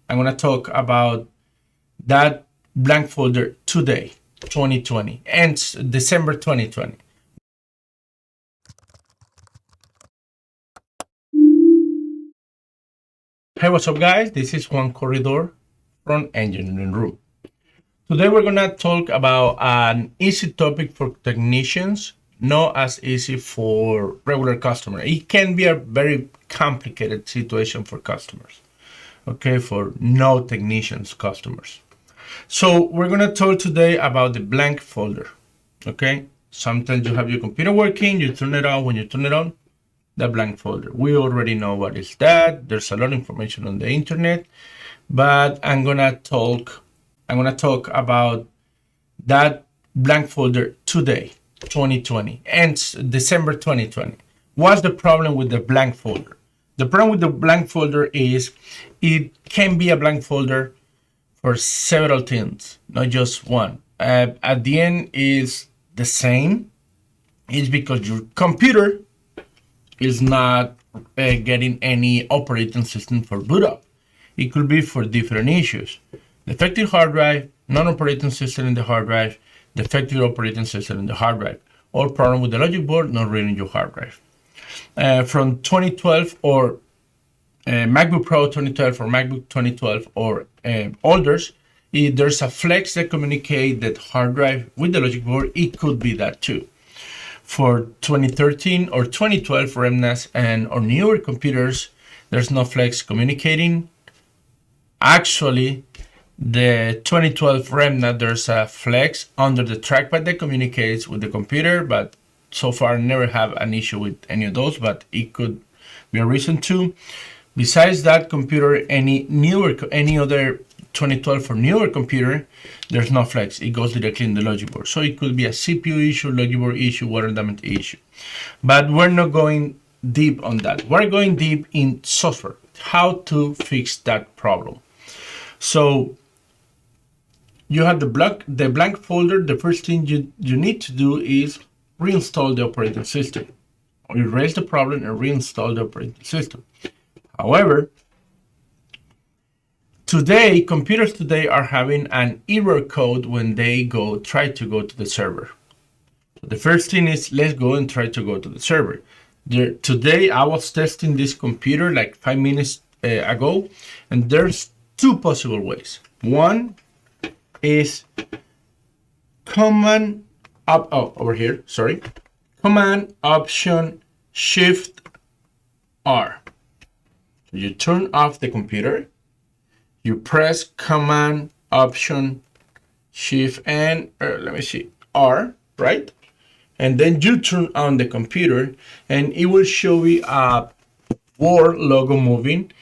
I'm going to talk about that blank folder today, 2020, ends December 2020. Hey, what's up, guys? This is Juan Corridor from Engineering Room. Today, we're going to talk about an easy topic for technicians, not as easy for regular customers. It can be a very complicated situation for customers, okay, for no technicians customers. So we're going to talk today about the blank folder, okay? Sometimes you have your computer working, you turn it on. When you turn it on, the blank folder. We already know what is that. There's a lot of information on the internet, but I'm gonna talk about that blank folder today, 2020, ends December 2020. What's the problem with the blank folder? The problem with the blank folder is it can be a blank folder for several things, not just one. At the end is the same. It's because your computer is not getting any operating system for boot up. It could be for different issues. Defective hard drive, non-operating system in the hard drive, defective operating system in the hard drive, or problem with the logic board not reading your hard drive. From 2012 or MacBook Pro 2012 or MacBook 2012 or older, if there's a flex that communicate that hard drive with the logic board, it could be that too. For 2013 or 2012 REMNAs and or newer computers, there's no flex communicating. Actually, the 2012 REMNA, there's a flex under the trackpad that communicates with the computer, but so far never have an issue with any of those, but it could be a reason too. Besides that computer, any other 2012 or newer computer, there's no flex. It goes directly in the logic board. So it could be a CPU issue, logic board issue, water damage issue. But we're not going deep on that. We're going deep in software, how to fix that problem. So you have the blank folder. The first thing you need to do is reinstall the operating system. Or erase the problem and reinstall the operating system. However, computers today are having an error code when they try to go to the server. So the first thing is, let's go and try to go to the server. Today, I was testing this computer like 5 minutes ago, and there's two possible ways. One is Command Option Shift R. You turn off the computer. You press Command Option Shift and R, right? And then you turn on the computer, and it will show you a Word logo moving,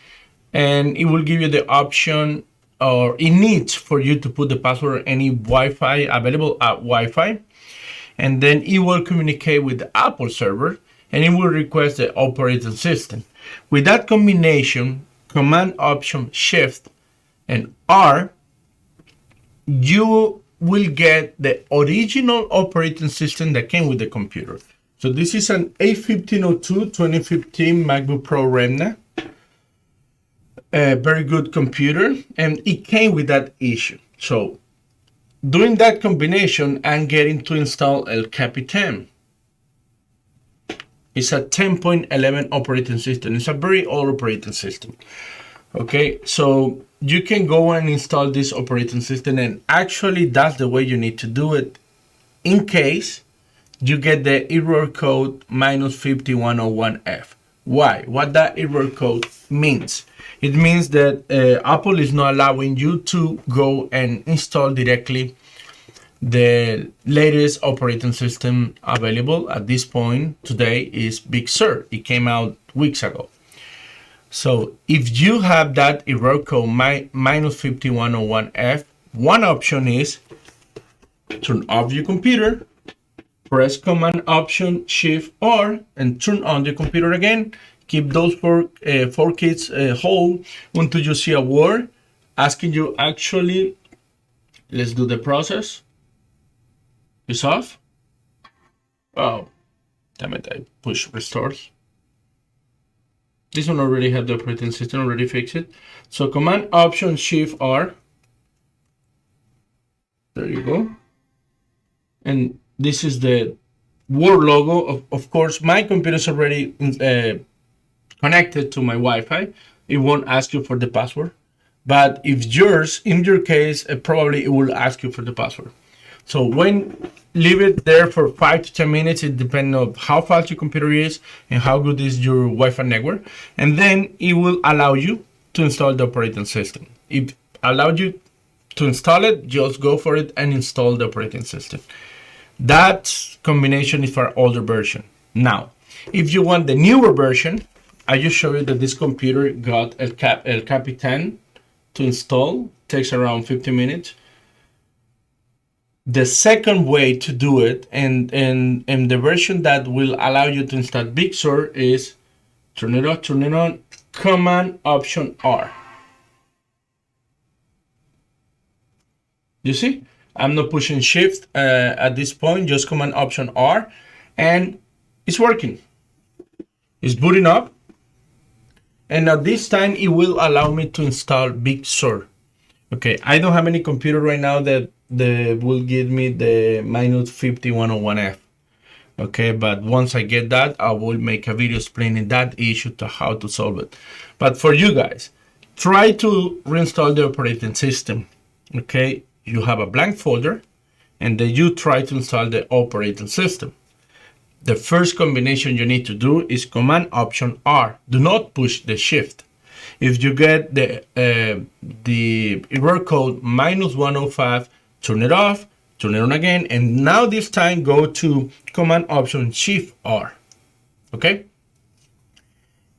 and it will give you the option, or it needs for you to put the password any Wi-Fi available at Wi-Fi, and then it will communicate with the Apple server, and it will request the operating system. With that combination, Command Option Shift and R, you will get the original operating system that came with the computer. So this is an A1502 2015 MacBook Pro REMNA. A very good computer, and it came with that issue. So doing that combination and getting to install El Capitan. It's a 10.11 operating system. It's a very old operating system. Okay, so you can go and install this operating system, and actually that's the way you need to do it in case you get the error code -5101F. Why? What that error code means? It means that Apple is not allowing you to go and install directly the latest operating system available at this point today is Big Sur. It came out weeks ago. So if you have that error code -5101F, one option is turn off your computer, press Command Option Shift R, and turn on the computer again. Keep those four keys hold until you see a word asking you actually, let's do the process. It's off. Oh, damn it, I push restores. This one already have the operating system already fixed it. So Command Option Shift R. There you go. And this is the Word logo. Of course, my computer is already connected to my Wi-Fi. It won't ask you for the password. But if yours, in your case, probably it will ask you for the password. So when leave it there for 5 to 10 minutes, it depends on how fast your computer is and how good is your Wi-Fi network. And then it will allow you to install the operating system. If it allowed you to install it, just go for it and install the operating system. That combination is for older version. Now, if you want the newer version, I just show you that this computer got El Capitan to install. Takes around 15 minutes. The second way to do it, and the version that will allow you to install Big Sur, is turn it off, turn it on, Command Option R. You see, I'm not pushing Shift at this point, just Command Option R, and it's working. It's booting up, and at this time it will allow me to install Big Sur. Okay, I don't have any computer right now that will give me the minus 5101F. Okay, but once I get that, I will make a video explaining that issue to how to solve it. But for you guys, try to reinstall the operating system. Okay, you have a blank folder, and then you try to install the operating system. The first combination you need to do is Command Option R. Do not push the Shift. If you get the error code -105, turn it off, turn it on again, and now this time go to Command Option Shift R. Okay?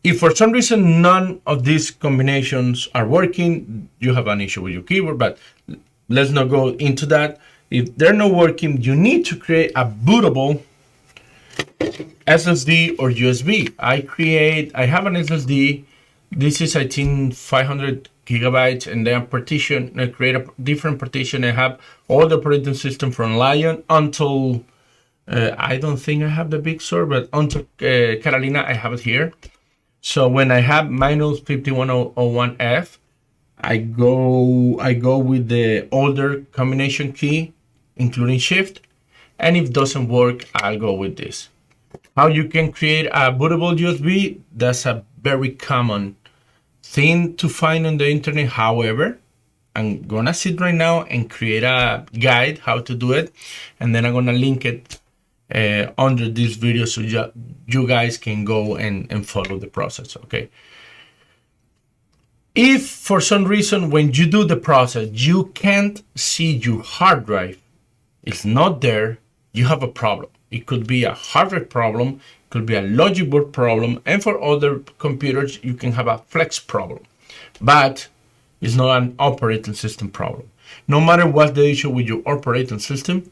If for some reason none of these combinations are working, you have an issue with your keyboard, but let's not go into that. If they're not working, you need to create a bootable SSD or USB. I have an SSD. This is, I think, 500 gigabytes, and then I create a different partition. I have all the operating system from Lion until I don't think I have the Big Sur, but until Catalina, I have it here. So when I have -5101F, I go with the older combination key, including Shift, and if it doesn't work, I'll go with this. How you can create a bootable USB? That's a very common thing to find on the internet. However, I'm gonna sit right now and create a guide how to do it, and then I'm gonna link it under this video so you guys can go and follow the process. Okay. If for some reason when you do the process you can't see your hard drive, it's not there, you have a problem. It could be a hardware problem, it could be a logic board problem, and for other computers you can have a flex problem, but it's not an operating system problem. No matter what the issue with your operating system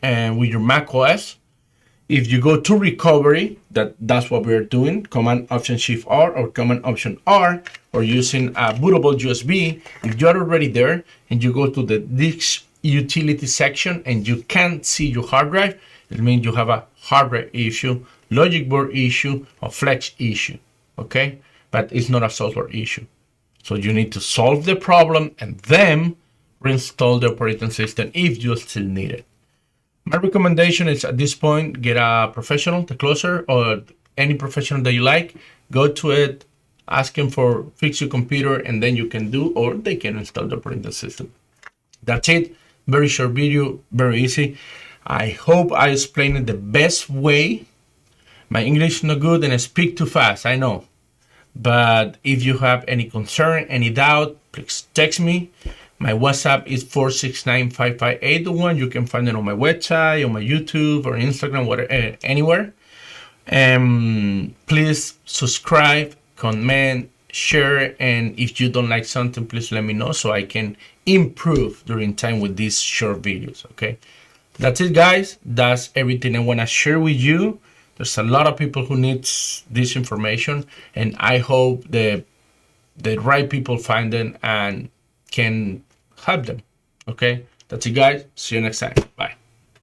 and with your macOS, if you go to recovery, that's what we're doing, Command Option Shift R or Command Option R, or using a bootable USB. If you're already there and you go to the disk utility section and you can't see your hard drive, it means you have a hardware issue, logic board issue, or flex issue. Okay, but it's not a software issue. So you need to solve the problem and then reinstall the operating system if you still need it. My recommendation is at this point, get a professional, the closer, or any professional that you like, go to it, ask him for fix your computer, and then you can do, or they can install the operating system. That's it. Very short video, very easy. I hope I explained it the best way. My English is not good and I speak too fast, I know. But if you have any concern, any doubt, please text me. My WhatsApp is 469-55801. You can find it on my website, on my YouTube, or Instagram, whatever, anywhere. Please subscribe, comment, share, and if you don't like something, please let me know so I can improve during time with these short videos. Okay, that's it, guys. That's everything I want to share with you. There's a lot of people who needs this information, and I hope the right people find them and can help them. Okay, that's it, guys. See you next time. Bye.